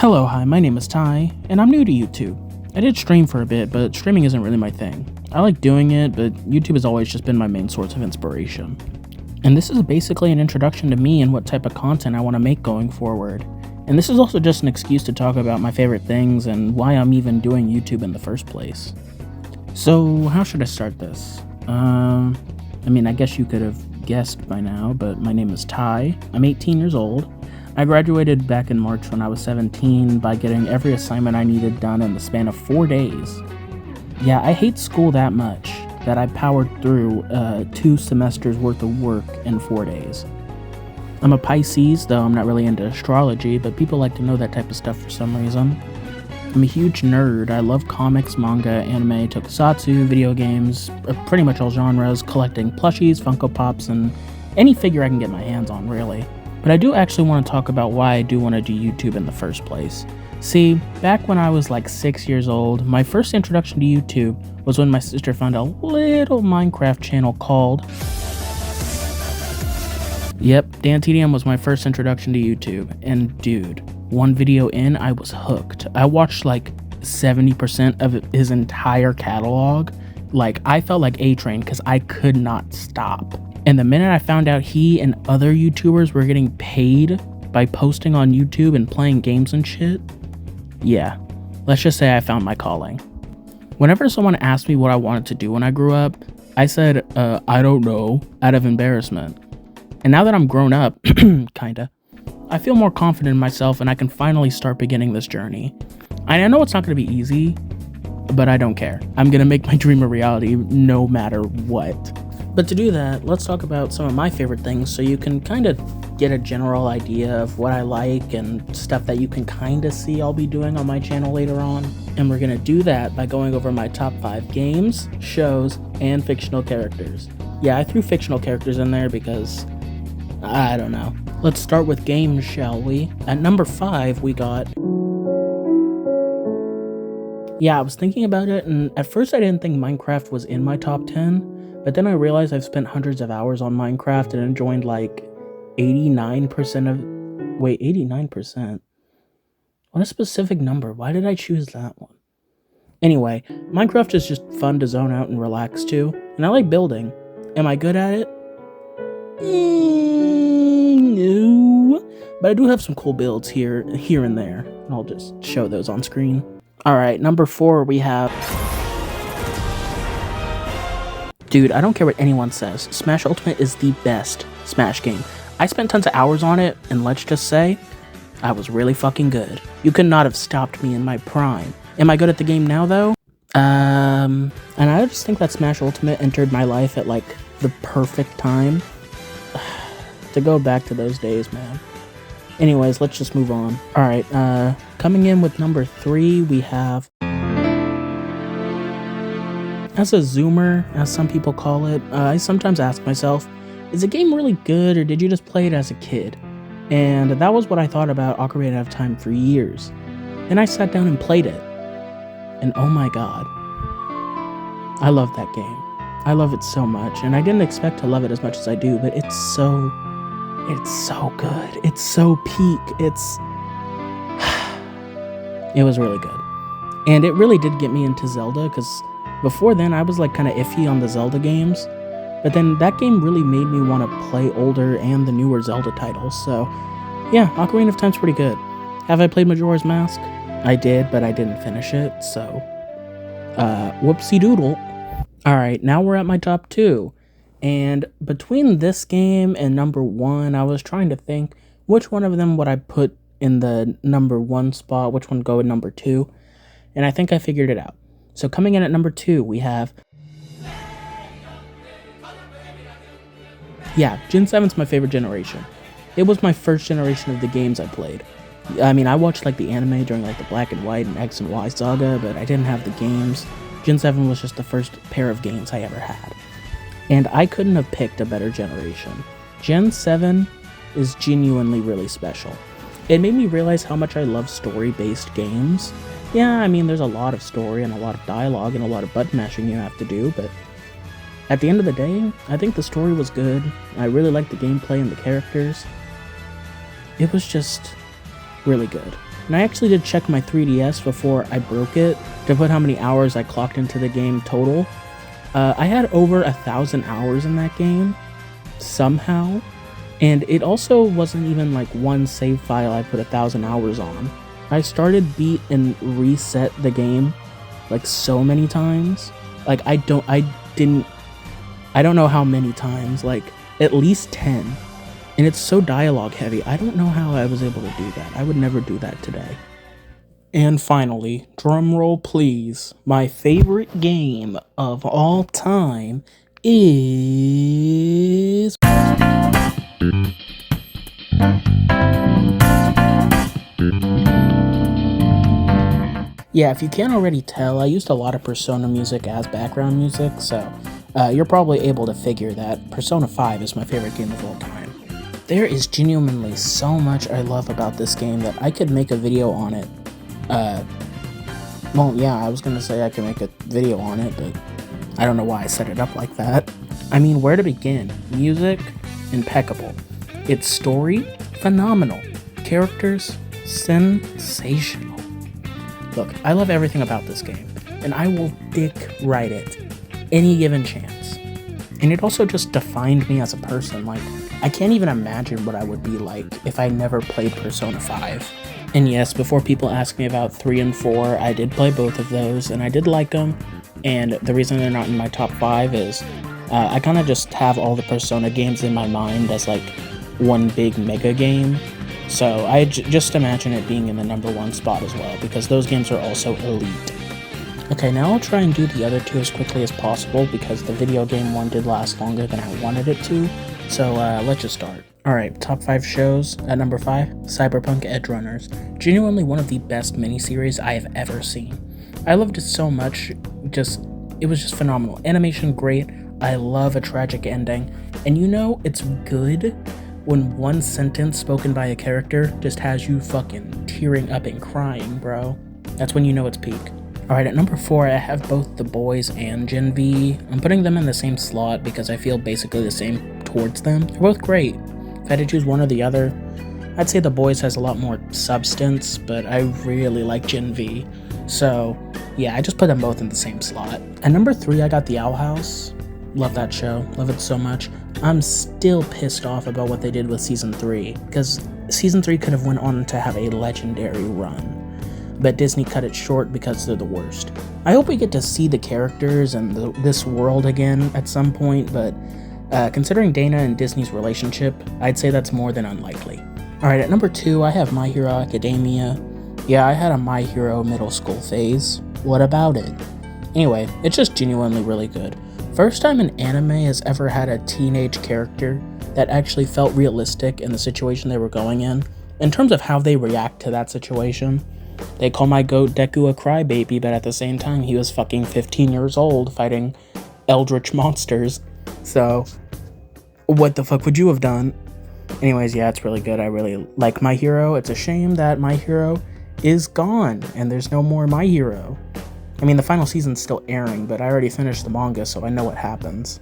Hello, hi, my name is Ty, and I'm new to YouTube. I did stream for a bit, but streaming isn't really my thing. I like doing it, but YouTube has always just been my main source of inspiration. And this is basically an introduction to me and what type of content I want to make going forward. And this is also just an excuse to talk about my favorite things and why I'm even doing YouTube in the first place. So, how should I start this? I guess you could have guessed by now, but my name is Ty. I'm 18 years old. I graduated back in March when I was 17 by getting every assignment I needed done in the span of 4 days. Yeah, I hate school that much that I powered through 2 semesters worth of work in 4 days. I'm a Pisces, though I'm not really into astrology, but people like to know that type of stuff for some reason. I'm a huge nerd. I love comics, manga, anime, tokusatsu, video games, pretty much all genres, collecting plushies, Funko Pops, and any figure I can get my hands on, really. But I do actually want to talk about why I do want to do YouTube in the first place. See, back when I was like 6 years old, my first introduction to YouTube was when my sister found a little Minecraft channel called... Yep, DanTDM was my first introduction to YouTube, and dude, one video in, I was hooked. I watched like 70% of his entire catalog. Like, I felt like A-Train because I could not stop. And the minute I found out he and other YouTubers were getting paid by posting on YouTube and playing games and shit, yeah, let's just say I found my calling. Whenever someone asked me what I wanted to do when I grew up, I said, I don't know, out of embarrassment. And now that I'm grown up, kinda, I feel more confident in myself and I can finally start beginning this journey. I know it's not going to be easy, but I don't care. I'm going to make my dream a reality no matter what. But to do that, let's talk about some of my favorite things so you can kind of get a general idea of what I like and stuff that you can kind of see I'll be doing on my channel later on. And we're going to do that by going over my top 5 games, shows, and fictional characters. Yeah, I threw fictional characters in there because, I don't know. Let's start with games, shall we? At number 5, we got... Yeah, I was thinking about it, and at first I didn't think Minecraft was in my top 10. But then I realized I've spent hundreds of hours on Minecraft and enjoyed like 89% of... Wait, 89%? What a specific number. Why did I choose that one? Anyway, Minecraft is just fun to zone out and relax to. And I like building. Am I good at it? No. But I do have some cool builds here and there. And I'll just show those on screen. Alright, number 4 we have... Dude, I don't care what anyone says, Smash Ultimate is the best Smash game. I spent tons of hours on it, and let's just say, I was really fucking good. You could not have stopped me in my prime. Am I good at the game now, though? And I just think that Smash Ultimate entered my life at, like, the perfect time. To go back to those days, man. Anyways, let's just move on. Alright, coming in with number 3, we have... As a zoomer, as some people call it, I sometimes ask myself, is the game really good or did you just play it as a kid? And that was what I thought about Ocarina of Time for years. Then I sat down and played it. And oh my god. I love that game. I love it so much, and I didn't expect to love it as much as I do, but it's so good. It's so peak. It was really good. And it really did get me into Zelda, because before then, I was like kind of iffy on the Zelda games, but then that game really made me want to play older and the newer Zelda titles, so yeah, Ocarina of Time's pretty good. Have I played Majora's Mask? I did, but I didn't finish it, so whoopsie doodle. Alright, now we're at my top 2, and between this game and number 1, I was trying to think which one of them would I put in the number 1 spot, which one go in number 2, and I think I figured it out. So coming in at number 2, we have... Yeah, Gen 7's my favorite generation. It was my first generation of the games I played. I mean, I watched like the anime during like the Black and White and X and Y saga, but I didn't have the games. Gen 7 was just the first pair of games I ever had. And I couldn't have picked a better generation. Gen 7 is genuinely really special. It made me realize how much I love story-based games. Yeah, I mean, there's a lot of story and a lot of dialogue and a lot of button mashing you have to do, but at the end of the day, I think the story was good. I really liked the gameplay and the characters. It was just really good. And I actually did check my 3DS before I broke it to put how many hours I clocked into the game total. I had over 1,000 hours in that game, somehow. And it also wasn't even like one save file I put 1,000 hours on. I started, beat, and reset the game like so many times. Like I don't know how many times, like at least 10. And it's so dialogue heavy. I don't know how I was able to do that. I would never do that today. And finally, drum roll please, my favorite game of all time is... Yeah, if you can't already tell, I used a lot of Persona music as background music, so you're probably able to figure that Persona 5 is my favorite game of all time. There is genuinely so much I love about this game that I could make a video on it. Well, yeah, I was gonna say I could make a video on it, but I don't know why I set it up like that. I mean, where to begin? Music, impeccable. Its story, phenomenal. Characters, sensational. Look, I love everything about this game, and I will dick ride it any given chance. And it also just defined me as a person. Like, I can't even imagine what I would be like if I never played Persona 5. And yes, before people ask me about 3 and 4, I did play both of those, and I did like them. And the reason they're not in my top 5 is I kind of just have all the Persona games in my mind as like one big mega game. So I just imagine it being in the number 1 spot as well, because those games are also elite. Okay, now I'll try and do the other 2 as quickly as possible, because the video game one did last longer than I wanted it to. So let's just start. Alright, top 5 shows. At number 5, Cyberpunk Edgerunners. Genuinely one of the best miniseries I have ever seen. I loved it so much, it was just phenomenal. Animation great, I love a tragic ending, and you know it's good when one sentence spoken by a character just has you fucking tearing up and crying, bro. That's when you know it's peak. Alright, at number 4, I have both The Boys and Gen V. I'm putting them in the same slot because I feel basically the same towards them. They're both great. If I had to choose one or the other, I'd say The Boys has a lot more substance, but I really like Gen V. So, yeah, I just put them both in the same slot. At number 3, I got The Owl House. Love that show. Love it so much. I'm still pissed off about what they did with Season 3, because Season 3 could have went on to have a legendary run. But Disney cut it short because they're the worst. I hope we get to see the characters and this world again at some point, but considering Dana and Disney's relationship, I'd say that's more than unlikely. Alright, at number 2, I have My Hero Academia. Yeah, I had a My Hero middle school phase. What about it? Anyway, it's just genuinely really good. First time an anime has ever had a teenage character that actually felt realistic in the situation they were going in terms of how they react to that situation. They call my goat Deku a crybaby, but at the same time, he was fucking 15 years old fighting eldritch monsters. So, what the fuck would you have done? Anyways, yeah, it's really good. I really like My Hero. It's a shame that My Hero is gone, and there's no more My Hero. I mean, the final season's still airing, but I already finished the manga, so I know what happens.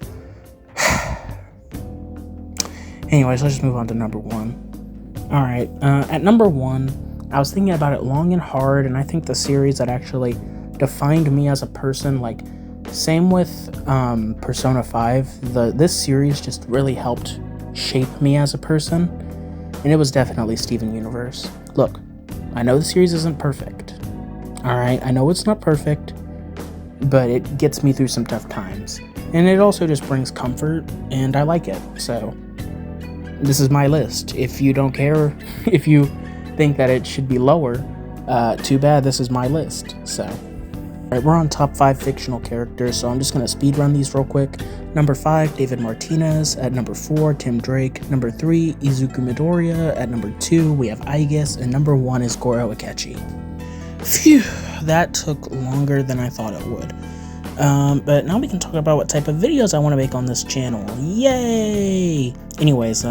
Anyways, let's just move on to number 1. Alright, at number 1, I was thinking about it long and hard, and I think the series that actually defined me as a person, like, same with Persona 5, this series just really helped shape me as a person, and it was definitely Steven Universe. Look, I know the series isn't perfect, alright, I know it's not perfect, but it gets me through some tough times, and it also just brings comfort, and I like it, so this is my list. If you don't care, if you think that it should be lower, too bad, this is my list. So, alright, we're on top 5 fictional characters, so I'm just gonna speed run these real quick. Number 5, David Martinez. At number 4, Tim Drake. Number 3, Izuku Midoriya. At number 2, we have Aigis, and number 1 is Goro Akechi. Phew, that took longer than I thought it would. But now we can talk about what type of videos I want to make on this channel. Yay! Anyways,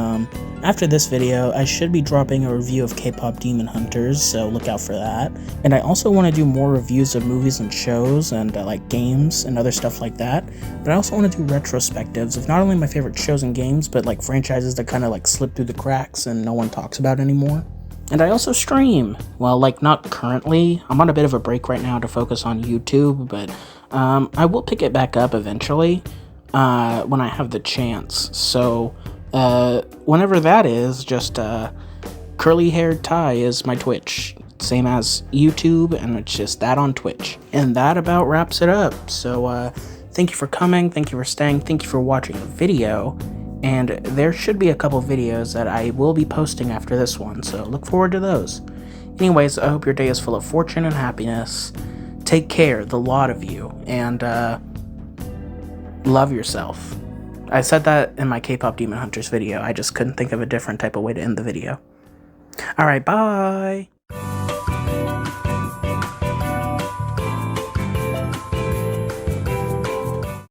after this video, I should be dropping a review of K-pop Demon Hunters, so look out for that. And I also want to do more reviews of movies and shows and like games and other stuff like that. But I also want to do retrospectives of not only my favorite shows and games, but like franchises that kind of like slip through the cracks and no one talks about anymore. And I also stream. Well, like, not currently. I'm on a bit of a break right now to focus on YouTube, but I will pick it back up eventually when I have the chance. So, whenever that is, just CurlyHairedTye is my Twitch. Same as YouTube, and it's just that on Twitch. And that about wraps it up. So, thank you for coming, thank you for staying, thank you for watching the video. And there should be a couple videos that I will be posting after this one, so look forward to those. Anyways, I hope your day is full of fortune and happiness. Take care, the lot of you, and love yourself. I said that in my K-pop Demon Hunters video, I just couldn't think of a different type of way to end the video. Alright, bye!